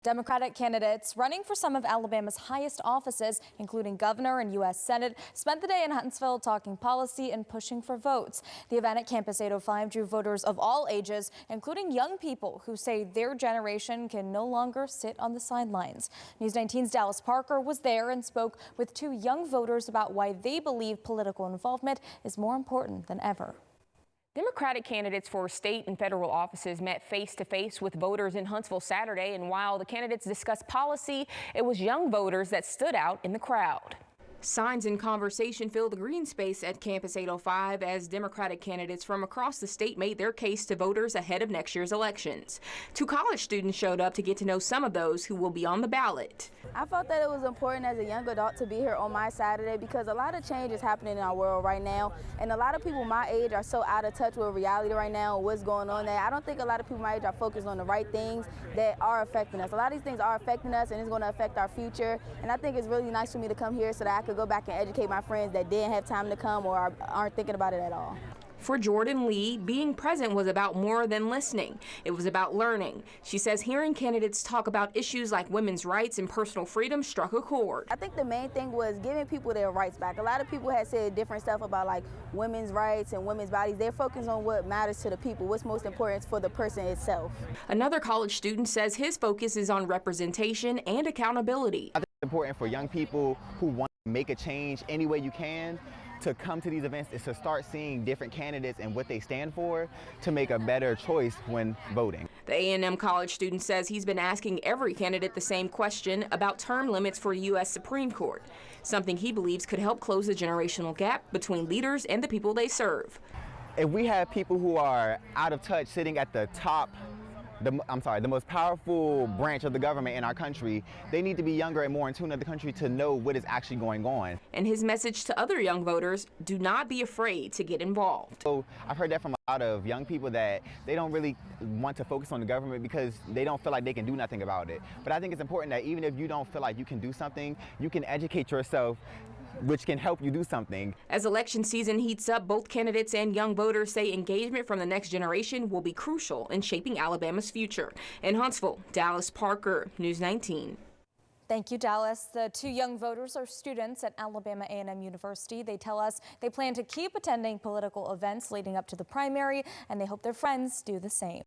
Democratic candidates running for some of Alabama's highest offices, including governor and U.S. Senate, spent the day in Huntsville talking policy and pushing for votes. The event at Campus 805 drew voters of all ages, including young people who say their generation can no longer sit on the sidelines. News 19's Dallas Parker was there and spoke with two young voters about why they believe political involvement is more important than ever. Democratic candidates for state and federal offices met face-to-face with voters in Huntsville Saturday, and while the candidates discussed policy, it was young voters that stood out in the crowd. Signs and conversation filled the green space at Campus 805 as Democratic candidates from across the state made their case to voters ahead of next year's elections. Two college students showed up to get to know some of those who will be on the ballot. I felt that it was important as a young adult to be here on my Saturday because a lot of change is happening in our world right now, and a lot of people my age are so out of touch with reality right now and what's going on there. I don't think a lot of people my age are focused on the right things that are affecting us. A lot of these things are affecting us and it's going to affect our future, and I think it's really nice for me to come here so that I could go back and educate my friends that didn't have time to come or aren't thinking about it at all. For Jordan Lee, being present was about more than listening. It was about learning. She says hearing candidates talk about issues like women's rights and personal freedom struck a chord. I think the main thing was giving people their rights back. A lot of people had said different stuff about like women's rights and women's bodies. They're focused on what matters to the people, what's most important for the person itself. Another college student says his focus is on representation and accountability. I think it's important for young people who want to make a change any way you can to come to these events is to start seeing different candidates and what they stand for to make a better choice when voting. The A&M college student says he's been asking every candidate the same question about term limits for the U.S. Supreme Court, something he believes could help close the generational gap between leaders and the people they serve. If we have people who are out of touch sitting at the top, the most powerful branch of the government in our country, they need to be younger and more in tune to the country to know what is actually going on. And his message to other young voters, do not be afraid to get involved. So I've heard that from a lot of young people that they don't really want to focus on the government because they don't feel like they can do nothing about it. But I think it's important that even if you don't feel like you can do something, you can educate yourself, which can help you do something. As election season heats up, both candidates and young voters say engagement from the next generation will be crucial in shaping Alabama's future. In Huntsville, Dallas Parker, News 19. Thank you, Dallas. The two young voters are students at Alabama A&M University. They tell us they plan to keep attending political events leading up to the primary, and they hope their friends do the same.